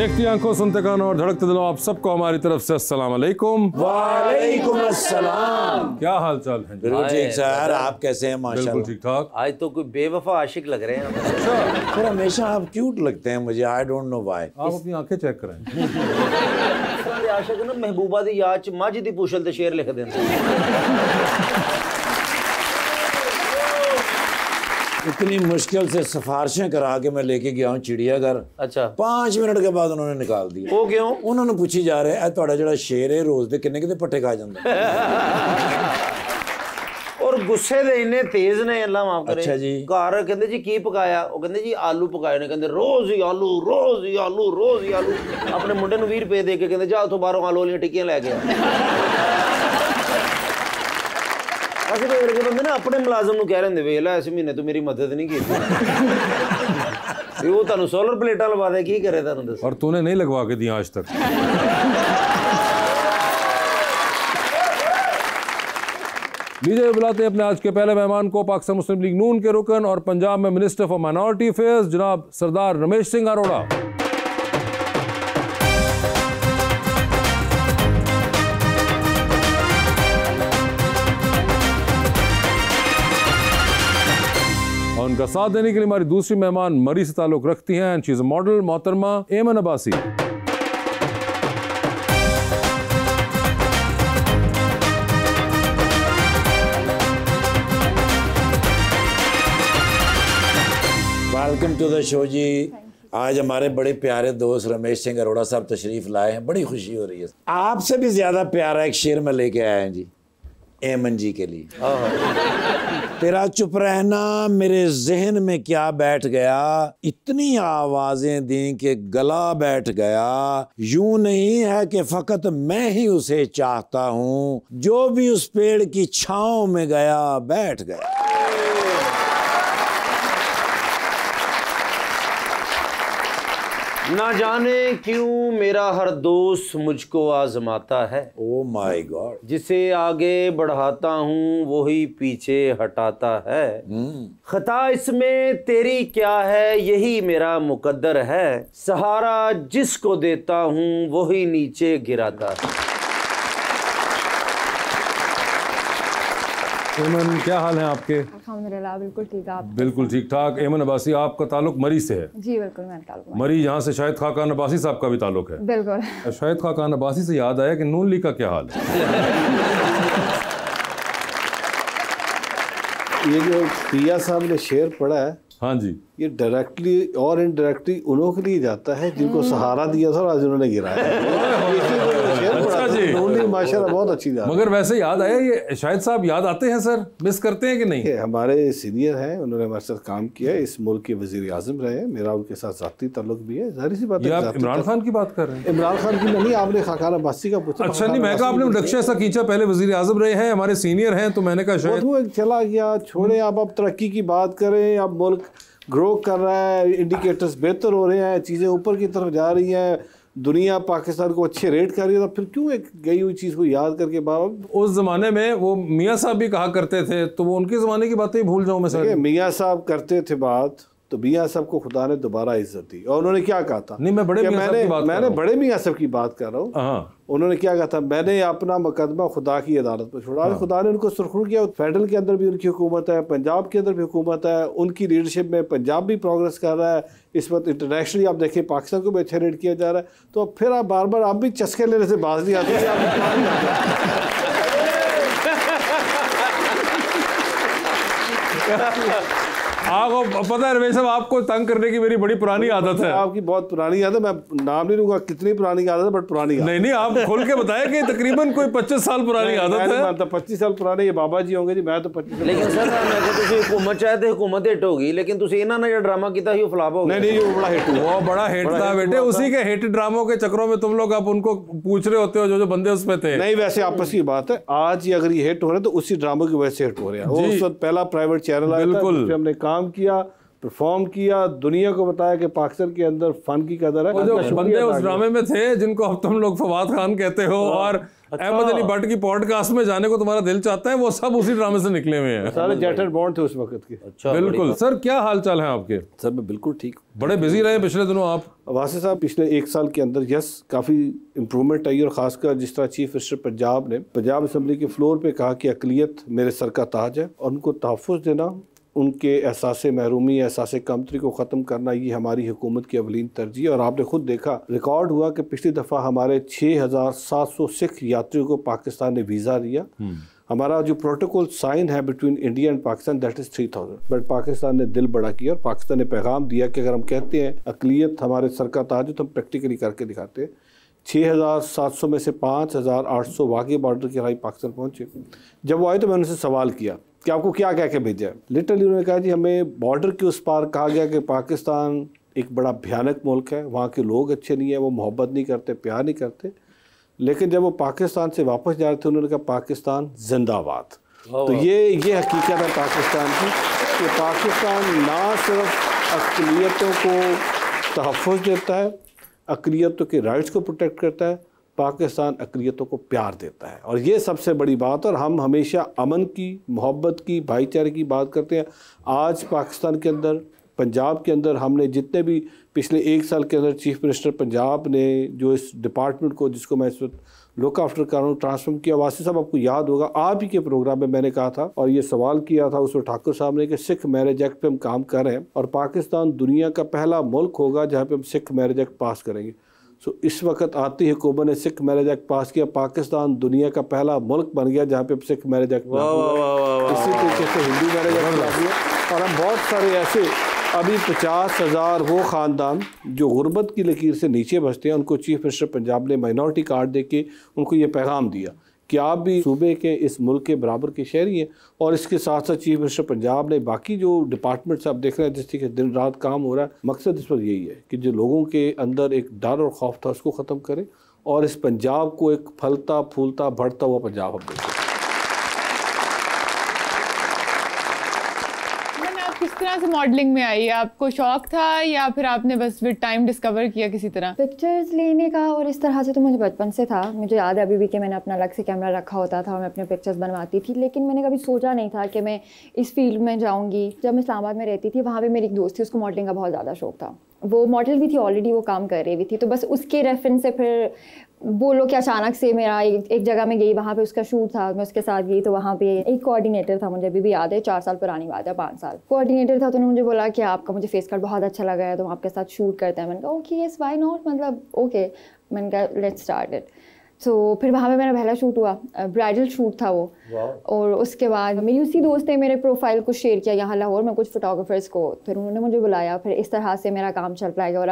देखती आंखों, सुनते कानों और धड़कते दिलों, आप सबको हमारी तरफ से अस्सलाम वालेकुम। वालेकुम अस्सलाम। क्या हाल चाल है? बिल्कुल ठीक सर, आप कैसे हैं? माशाल्लाह बिल्कुल ठीक ठाक। आज तो कोई बेवफा आशिक लग रहे हैं। अच्छा, पर हमेशा आप क्यूट लगते हैं मुझे, आई डोंट नो व्हाई। आप अपनी आंखें चेक करें। आशिक ना महबूबा दी याद च मझ दी पूछल ते शेर लिख देंगे। इतनी मुश्किल से सिफारिशें करा के मैं लेके गया हूँ चिड़ियाघर। अच्छा, 5 मिनट के बाद उन्होंने निकाल दिया। वो क्यों? उन्होंने पूछी जा रहे है ਤੁਹਾਡਾ ਜਿਹੜਾ शेर है रोज ਦੇ किन्ने किन्ने पट्टे खा जाता और गुस्से दे इन्ने तेज ने, अल्लाह माफ करे। अच्छा जी। घर कहंदे जी की पकाया? वो कहंदे जी आलू पकाए ने। कहंदे रोज ही आलू, रोज ही आलू, रोज ही आलू। अपने मुंडे ਨੂੰ 20 रुपए दे के कहंदे जा उथों बाहरों आलू वाली टिक्कियां ले गया। ਅਸੀਂ तो वर्गे बंदे ना अपने मुलाजम ਨੂੰ ਕਹਿ ਰਹੇ ਹੁੰਦੇ ਵੇਖ ਲੈ ਇਸ ਮਹੀਨੇ ਤੂੰ ਮੇਰੀ ਮਦਦ ਨਹੀਂ ਕੀਤੀ। ਉਹ ਤੁਹਾਨੂੰ ਸੋਲਰ ਪਲੇਟਾਂ ਲਵਾ ਦੇ, ਕੀ ਕਰੇ ਤੁਹਾਨੂੰ ਦੱਸ। और तूने नहीं लगवा के दिया आज तक। लीजिए बुलाते हैं अपने आज के पहले मेहमान को, पाकिस्तान मुस्लिम लीग नून के रुकन और पंजाब में मिनिस्टर फॉर माइनॉरिटी अफेयर्स जनाब सरदार रमेश सिंह अरोड़ा। और उनका साथ देने के लिए हमारी दूसरी मेहमान मरी से ताल्लुक रखती हैं, शी इज अ मॉडल, मोहतरमा Aiman Abbasi. Welcome to the show जी। आज हमारे बड़े प्यारे दोस्त रमेश सिंह अरोड़ा साहब तशरीफ लाए हैं, बड़ी खुशी हो रही है। आपसे भी ज्यादा प्यारा एक शेर में लेके आया हैं जी, एमन जी के लिए। तेरा चुप रहना मेरे जहन में क्या बैठ गया, इतनी आवाजें दी कि गला बैठ गया, यूं नहीं है कि फकत मैं ही उसे चाहता हूं, जो भी उस पेड़ की छांव में गया बैठ गया। ना जाने क्यों मेरा हर दोस्त मुझको आजमाता है, ओ माय गॉड। जिसे आगे बढ़ाता हूँ वही पीछे हटाता है। खता इसमें तेरी क्या है, यही मेरा मुकद्दर है, सहारा जिसको देता हूँ वही नीचे गिराता है। एमन, क्या हाल है आपके? अल्हम्दुलिल्लाह बिल्कुल ठीक है। आप? बिल्कुल ठीक ठाक। एमन अब्बासी, आपका ताल्लुक मरी से है? जी बिल्कुल, मेरा ताल्लुक मरी, यहाँ से शाहिद खाकान अब्बासी साहब का भी ताल्लुक है। बिल्कुल। शाहिद खाकान अब्बासी से याद आया कि नून लीग का क्या हाल है? ये जो पिया साहब ने शेर पढ़ा है, हाँ जी, ये डायरेक्टली और इनडायरेक्टली उन्हों के लिए जाता है जिनको सहारा दिया था और आज उन्होंने गिराया। अच्छा जी, माशाल्लाह बहुत अच्छी बात। मगर वैसे याद आया, ये शाहिद साहब याद आते हैं सर? मिस करते हैं कि नहीं? हमारे सीनियर हैं, उन्होंने हमारे साथ काम किया है, इस मुल्क के वजीर आजम रहे हैं, मेरा उनके साथ जाती ताल्लुक भी है। जाहिर सी बात है। आप इमरान खान की बात कर रहे हैं? इमरान खान की नहीं, आपने खाकान अब्बासी का पूछा। अच्छा नहीं, मैं कहा आपने नक्शा ऐसा खींचा, पहले वजीर आजम रहे हैं, हमारे सीनियर हैं, तो मैंने कहा शायद चला गया। छोड़े, अब तरक्की की बात करें, अब मुल्क ग्रो कर रहा है, इंडिकेटर्स बेहतर हो रहे हैं, चीज़ें ऊपर की तरफ जा रही हैं, दुनिया पाकिस्तान को अच्छे रेट कर रही है, तो फिर क्यों एक गई हुई चीज़ को याद करके बार? उस ज़माने में वो मियाँ साहब भी कहा करते थे, तो वो उनके ज़माने की बातें ही भूल जाऊँ मैं सर? मियाँ साहब करते थे बात, तो मियाँ साहब को खुदा ने दोबारा इज्जत दी। और उन्होंने क्या कहा था? नहीं, मैं बड़े मियाँ साहब की बात कर रहा हूं। मैंने बड़े मियाँ साहब की बात कर रहा हूँ। हाँ, उन्होंने क्या कहा था? मैंने अपना मुकदमा खुदा की अदालत पर छोड़ा। हाँ। खुदा ने उनको सुरखरू किया। फेडरल के अंदर भी उनकी हुकूमत है, पंजाब के अंदर भी हुकूमत है, उनकी लीडरशिप में पंजाब भी प्रोग्रेस कर रहा है। इस वक्त इंटरनेशनली आप देखें पाकिस्तान को भी अच्छा रेट किया जा रहा है। तो फिर आप बार बार आप भी चस्के लेने से बाज नहीं आते। आपको पता है रमेश साहब, आपको तंग करने की मेरी बड़ी पुरानी आदत है। आपकी बहुत पुरानी आदत है, मैं नाम नहीं लूंगा कितनी पुरानी आदत है, बट पुरानी आदत। नहीं, आप खोल के बताएं कि तकरीबन कोई 25 साल पुरानी आदत है। 25 साल पुराने ये बाबा जी होंगे जी, मैं तो 25। लेकिन सर मैं हुकूमत चाहे तो हुकूमत हिट होगी, लेकिन तुम इन्होंने जो ड्रामा किया ही फ्लॉप हो गया। नहीं, वो बड़ा हिट हुआ। वो बड़ा हिट था बेटे, उसी के हिट ड्रामों के चक्रों में तुम लोग अब उनको पूछ रहे होते हो जो बंदे उसमें थे। नहीं, वैसे आपस की बात है, आज अगर ये हिट हो रहे हैं तो उसी ड्रामों की वजह से हिट हो रहे हैं। वो उस वक्त पहला प्राइवेट चैनल आया था, हमने काम किया, परफॉर्म किया, दुनिया को बताया कि पाकिस्तान के अंदर फन की कदर है। वो जो बंदे उस ड्रामे में थे जिनको अब तुम लोग फवाद खान कहते हो और अहमद अली भट्ट की पॉडकास्ट में जाने को तुम्हारा दिल चाहता है, वो सब उसी ड्रामे से निकले हुए हैं। सारे जेट एंड बॉन्ड थे उस वक्त के। अच्छा, बिल्कुल। सर क्या हाल चाल है आपके? सर मैं बिल्कुल ठीक। बड़े बिजी रहे पिछले दिनों आप। वासी साहब पिछले 1 साल के अंदर काफ़ी इम्प्रूवमेंट आई, और ख़ासकर जिस तरह चीफ मिनिस्टर पंजाब ने पंजाब असम्बली के फ्लोर पे कहा कि अक़लियत मेरे सर का ताज है, और उनको तहफ़्फ़ुज़ देना, उनके एहसास महरूमी, एहसास कमतरी को ख़त्म करना, ये हमारी हुकूमत की अवलीन तरजीह। और आपने खुद देखा, रिकॉर्ड हुआ कि पिछली दफ़ा हमारे 6700 सिख यात्रियों को पाकिस्तान ने वीज़ा दिया। हमारा जो प्रोटोकॉल साइन है between India and Pakistan, that is 3000, but Pakistan ने दिल बड़ा किया और पाकिस्तान ने पैगाम दिया कि अगर हम कहते हैं अक़लियत हमारे सर का ताज है तो हम प्रैक्टिकली करके दिखाते हैं। 6700 में से 5800 वाघे बॉर्डर के राही पाकिस्तान पहुँचे। जब वो आए तो मैंने उनसे सवाल किया कि आपको क्या कह के भेजा है। लिटरली उन्होंने कहा जी हमें बॉर्डर के उस पार कहा गया कि पाकिस्तान एक बड़ा भयानक मुल्क है, वहाँ के लोग अच्छे नहीं हैं, वो मोहब्बत नहीं करते, प्यार नहीं करते। लेकिन जब वो पाकिस्तान से वापस जा रहे थे उन्होंने कहा पाकिस्तान जिंदाबाद। तो ये हकीकत है पाकिस्तान की कि पाकिस्तान ना सिर्फ अक़लियतों को तहफ़्फ़ुज़ देता है, अक़लियतों के राइट्स को प्रोटेक्ट करता है, पाकिस्तान अक़लियतों को प्यार देता है। और ये सबसे बड़ी बात। और हम हमेशा अमन की, मोहब्बत की, भाईचारे की बात करते हैं। आज पाकिस्तान के अंदर, पंजाब के अंदर हमने जितने भी पिछले 1 साल के अंदर चीफ मिनिस्टर पंजाब ने जो इस डिपार्टमेंट को, जिसको मैं इस वक्त लुक आफ्टर कर रहा हूँ, ट्रांसफॉर्म किया। वासी साहब आपको याद होगा, आप ही के प्रोग्राम में मैंने कहा था और ये सवाल किया था उस वक्त ठाकुर साहब ने कि सिख मैरिज एक्ट पे हम काम कर रहे हैं और पाकिस्तान दुनिया का पहला मुल्क होगा जहाँ पे हम सिख मैरिज एक्ट पास करेंगे। सो इस वक्त आती हुकूमत ने सिख मैरिज एक्ट पास किया, पाकिस्तान दुनिया का पहला मुल्क बन गया जहाँ पे अब सिख मैरिज एक्ट इसी तरीके से हिंदू मैरिज एक्ट लागू है। और हम बहुत सारे ऐसे, अभी 50,000 वो ख़ानदान जो गुर्बत की लकीर से नीचे बसते हैं, उनको चीफ मिनिस्टर पंजाब ने माइनॉरिटी कार्ड दे के उनको ये पैगाम दिया कि आप भी सूबे के, इस मुल्क के बराबर के शहरी हैं। और इसके साथ साथ चीफ मिनिस्टर पंजाब ने बाकी जो डिपार्टमेंट्स आप देख रहे हैं जिस तरीके दिन रात काम हो रहा है, मकसद इस पर यही है कि जो लोगों के अंदर एक डर और खौफ था उसको ख़त्म करें और इस पंजाब को एक फलता फूलता बढ़ता हुआ पंजाब हम देखें। किस तरह से मॉडलिंग में आई? आपको शौक था या फिर आपने बस विद टाइम डिस्कवर किया किसी तरह? पिक्चर्स लेने का और इस तरह से तो मुझे बचपन से था। मुझे याद है अभी भी कि मैंने अपना अलग से कैमरा रखा होता था और मैं अपने पिक्चर्स बनवाती थी, लेकिन मैंने कभी सोचा नहीं था कि मैं इस फील्ड में जाऊँगी। जब मैं इस्लामाबाद में रहती थी, वहाँ पर मेरी एक दोस्त थी, उसको मॉडलिंग का बहुत ज़्यादा शौक था। वो मॉडल भी थी, ऑलरेडी वो काम कर रही भी थी, तो बस उसके रेफरेंस से फिर बोलो कि अचानक से मेरा एक जगह में गई, वहाँ पे उसका शूट था, मैं उसके साथ गई। तो वहाँ पे एक कोऑर्डिनेटर था, मुझे अभी भी याद है, 4 साल पुरानी बात है, 5 साल कोऑर्डिनेटर था। तो उन्होंने मुझे बोला कि आपका मुझे फेस कट बहुत अच्छा लगा है तो हम आपके साथ शूट करते हैं। मैंने कहा ओके यस व्हाई नॉट, मतलब ओके। मैंने कहा लेट्स स्टार्ट इट। तो फिर वहाँ पे मेरा पहला शूट हुआ, ब्राइडल शूट था वो। और उसके बाद मेरी उसी दोस्त ने मेरे प्रोफाइल को शेयर किया यहाँ लाहौर में कुछ फोटोग्राफर्स को, फिर उन्होंने मुझे बुलाया, फिर इस तरह से मेरा काम चल पाएगा। और